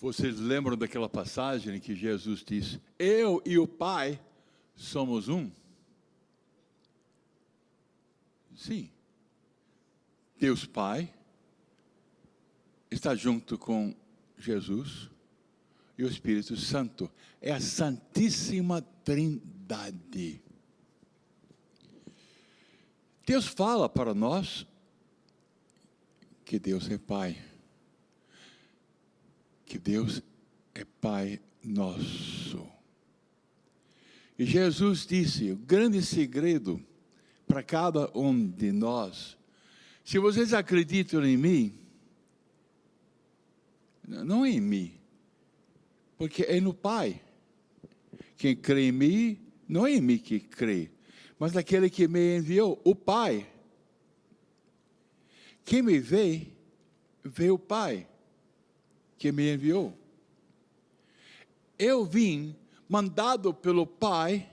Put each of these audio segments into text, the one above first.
Vocês lembram daquela passagem em que Jesus disse: eu e o Pai somos um? Sim. Deus Pai está junto com Jesus e o Espírito Santo. É a Santíssima Trindade. Deus fala para nós que Deus é Pai. Que Deus é Pai nosso. E Jesus disse, o grande segredo para cada um de nós, se vocês acreditam em mim, não em mim, porque é no Pai. Quem crê em mim, não é em mim que crê, mas naquele que me enviou, o Pai. Quem me vê, vê o Pai que me enviou. Eu vim mandado pelo Pai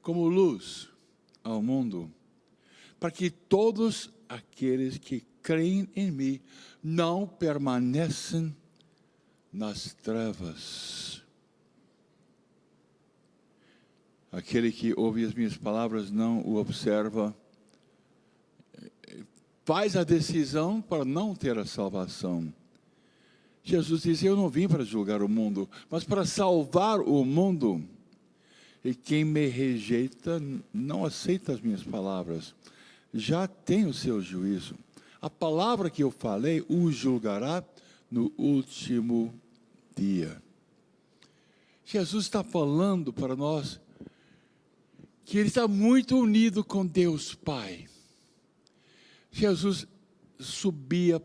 como luz ao mundo, para que todos aqueles que creem em mim não permaneçam nas trevas. Aquele que ouve as minhas palavras não o observa, faz a decisão para não ter a salvação. Jesus disse, eu não vim para julgar o mundo, mas para salvar o mundo. E quem me rejeita, não aceita as minhas palavras, já tem o seu juízo. A palavra que eu falei o julgará no último dia. Jesus está falando para nós que Ele está muito unido com Deus Pai. Jesus subia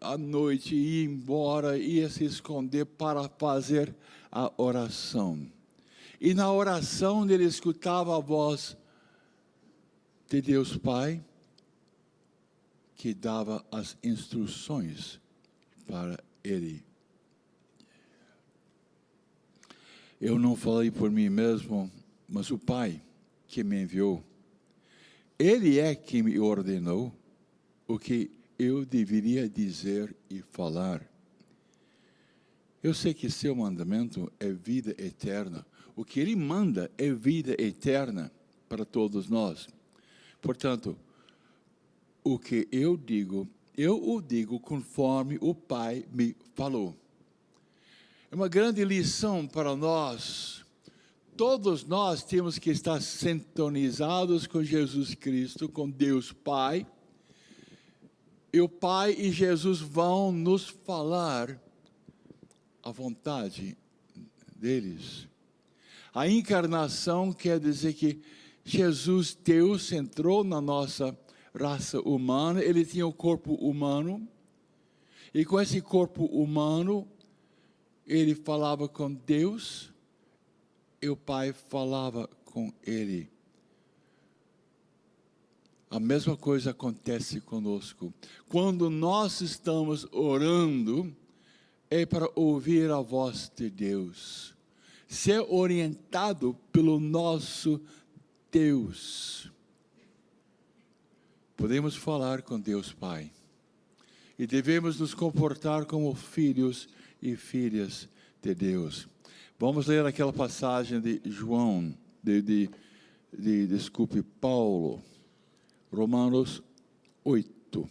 à noite, ia embora, ia se esconder para fazer a oração. E na oração ele escutava a voz de Deus Pai, que dava as instruções para ele. Eu não falei por mim mesmo, mas o Pai que me enviou, Ele é que me ordenou o que eu deveria dizer e falar. Eu sei que seu mandamento é vida eterna. O que Ele manda é vida eterna para todos nós. Portanto, o que eu o digo conforme o Pai me falou. É uma grande lição para nós. Todos nós temos que estar sintonizados com Jesus Cristo, com Deus Pai. E o Pai e Jesus vão nos falar a vontade deles. A encarnação quer dizer que Jesus, Deus, entrou na nossa raça humana, Ele tinha o corpo humano, e com esse corpo humano, Ele falava com Deus, e o Pai falava com Ele. A mesma coisa acontece conosco. Quando nós estamos orando, é para ouvir a voz de Deus, ser orientado pelo nosso Deus. Podemos falar com Deus Pai e devemos nos comportar como filhos e filhas de Deus. Vamos ler aquela passagem de João, desculpe, Paulo, Romanos 8.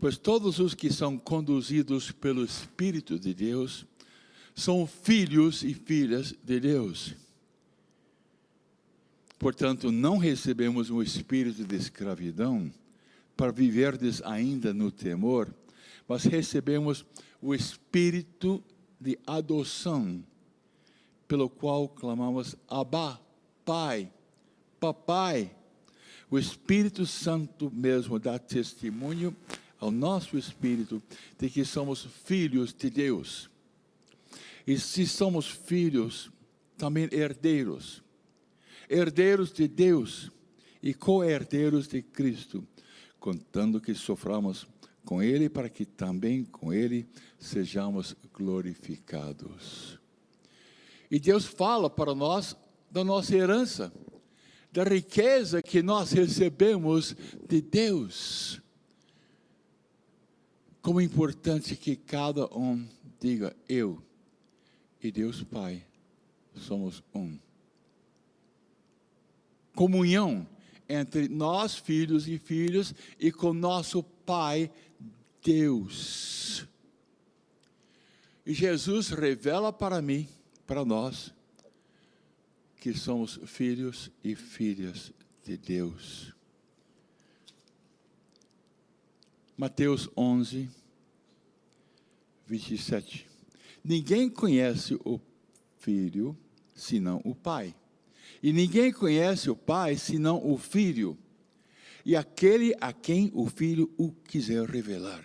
Pois todos os que são conduzidos pelo Espírito de Deus são filhos e filhas de Deus. Portanto, não recebemos um espírito de escravidão para viverdes ainda no temor, mas recebemos o espírito de adoção, pelo qual clamamos, Abba, Pai, Papai. O Espírito Santo mesmo dá testemunho ao nosso espírito de que somos filhos de Deus. E se somos filhos, também herdeiros. Herdeiros de Deus e co-herdeiros de Cristo, contando que soframos com Ele, para que também com Ele sejamos glorificados. E Deus fala para nós da nossa herança. da riqueza que nós recebemos de Deus. Como é importante que cada um diga: eu e Deus Pai somos um. Comunhão entre nós, filhos e filhas, e com nosso Pai, Deus. E Jesus revela para mim, para nós, que somos filhos e filhas de Deus. Mateus 11, 27. Ninguém conhece o Filho, senão o Pai. E ninguém conhece o Pai, senão o Filho. E aquele a quem o Filho o quiser revelar.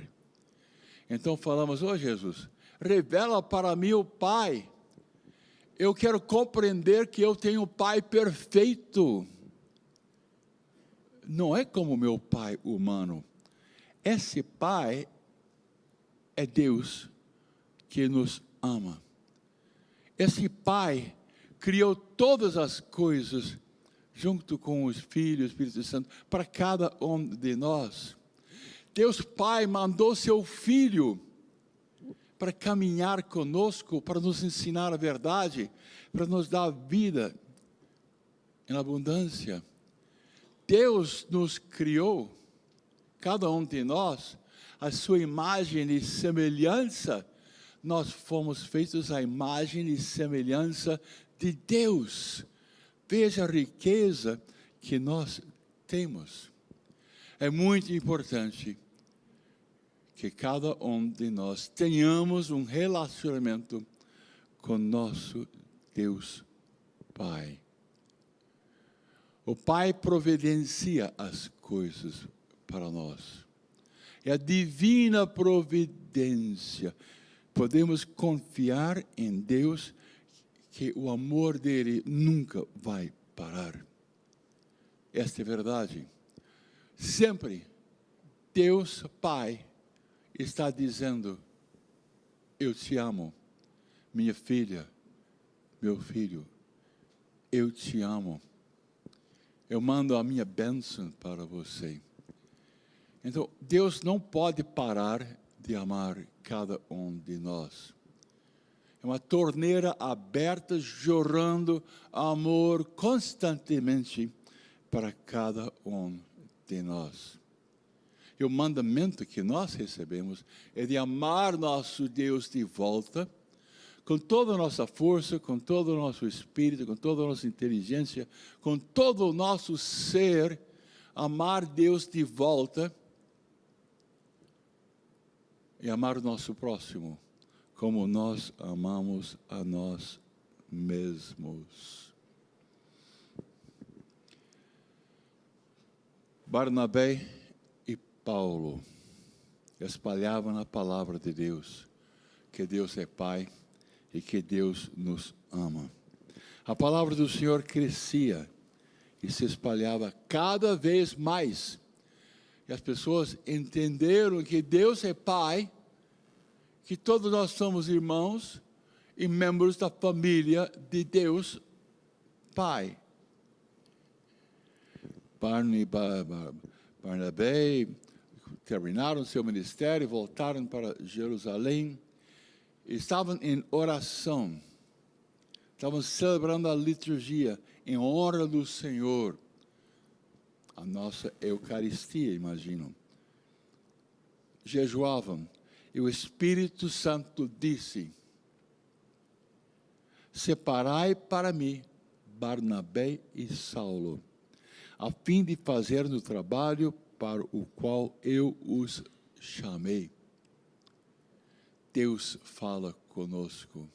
Então falamos: ó Jesus, revela para mim o Pai. Eu quero compreender que eu tenho um Pai perfeito. Não é como meu Pai humano. Esse Pai é Deus que nos ama. Esse Pai criou todas as coisas junto com os filhos, Espírito Santo, para cada um de nós. Deus Pai mandou seu Filho para caminhar conosco, para nos ensinar a verdade, para nos dar vida em abundância. Deus nos criou, cada um de nós, a sua imagem e semelhança. Nós fomos feitos à imagem e semelhança de Deus. Veja a riqueza que nós temos. É muito importante que cada um de nós tenhamos um relacionamento com nosso Deus Pai. O Pai providencia as coisas para nós. É a divina providência. Podemos confiar em Deus, que o amor dele nunca vai parar. Esta é a verdade. Sempre Deus Pai está dizendo: eu te amo, minha filha, meu filho, eu te amo. Eu mando a minha bênção para você. Então, Deus não pode parar de amar cada um de nós. É uma torneira aberta, jorrando amor constantemente para cada um de nós. E o mandamento que nós recebemos é de amar nosso Deus de volta, com toda a nossa força, com todo o nosso espírito, com toda a nossa inteligência, com todo o nosso ser, amar Deus de volta e amar o nosso próximo, como nós amamos a nós mesmos. Barnabé e Paulo espalhavam a palavra de Deus, que Deus é Pai e que Deus nos ama. A palavra do Senhor crescia e se espalhava cada vez mais. E as pessoas entenderam que Deus é Pai, que todos nós somos irmãos e membros da família de Deus Pai. Barnabé terminaram seu ministério, voltaram para Jerusalém, estavam em oração, estavam celebrando a liturgia em honra do Senhor, a nossa Eucaristia, imagino. Jejuavam, e o Espírito Santo disse: separai para mim Barnabé e Saulo, a fim de fazer o trabalho para o qual eu os chamei. Deus fala conosco.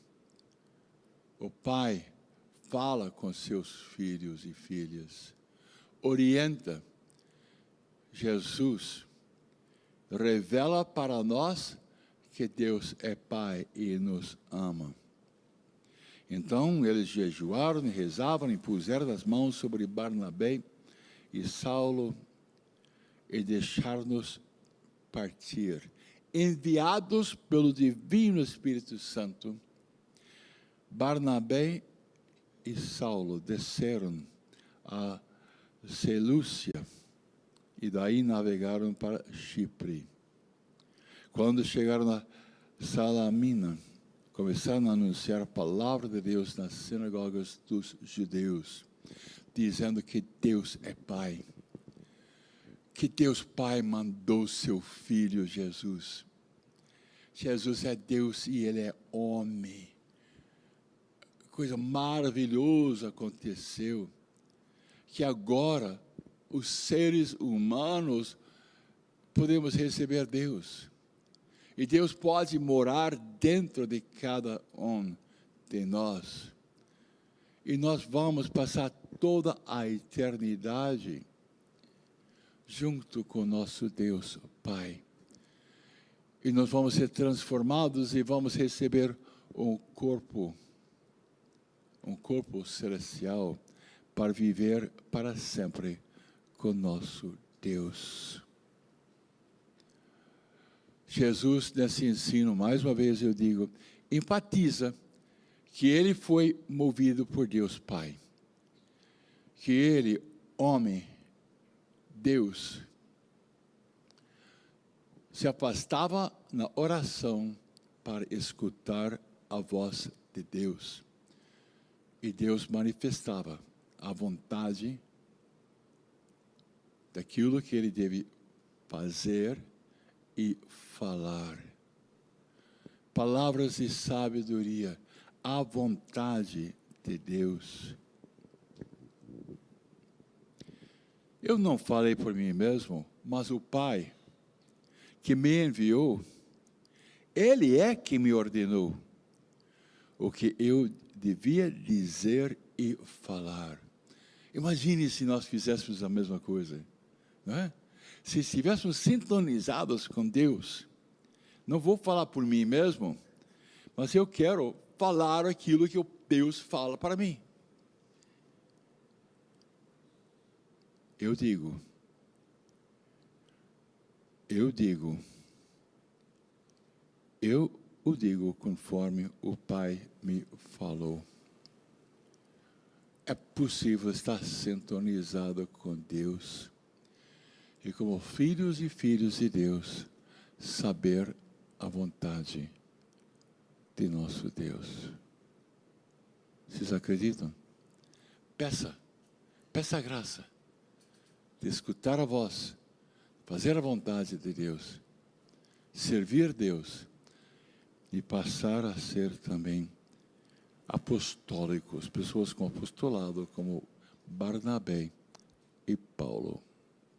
O Pai fala com seus filhos e filhas. Orienta. Jesus revela para nós que Deus é Pai e nos ama. Então, eles jejuaram e rezavam e puseram as mãos sobre Barnabé e Saulo e deixaram-nos partir. Enviados pelo Divino Espírito Santo, Barnabé e Saulo desceram a Selúcia, e daí navegaram para Chipre. Quando chegaram a Salamina, começaram a anunciar a palavra de Deus nas sinagogas dos judeus, dizendo que Deus é Pai, que Deus Pai mandou seu Filho Jesus. Jesus é Deus e Ele é homem. Coisa maravilhosa aconteceu, que agora os seres humanos podemos receber Deus. E Deus pode morar dentro de cada um de nós. E nós vamos passar toda a eternidade junto com nosso Deus Pai. E nós vamos ser transformados e vamos receber um corpo celestial para viver para sempre com nosso Deus. Jesus, nesse ensino, mais uma vez eu digo, enfatiza que ele foi movido por Deus Pai. Que ele, homem, Deus, se afastava na oração para escutar a voz de Deus. E Deus manifestava a vontade daquilo que ele deve fazer e falar. Palavras de sabedoria, a vontade de Deus. Eu não falei por mim mesmo, mas o Pai que me enviou, Ele é que me ordenou o que eu devia dizer e falar. Imagine se nós fizéssemos a mesma coisa, não é? Se estivéssemos sintonizados com Deus, não vou falar por mim mesmo, mas eu quero falar aquilo que Deus fala para mim. Eu o digo conforme o Pai me falou. É possível estar sintonizado com Deus e, como filhos e filhas de Deus, saber a vontade de nosso Deus. Vocês acreditam? Peça a graça de escutar a voz, fazer a vontade de Deus, servir Deus e passar a ser também apostólicos, pessoas com apostolado como Barnabé e Paulo.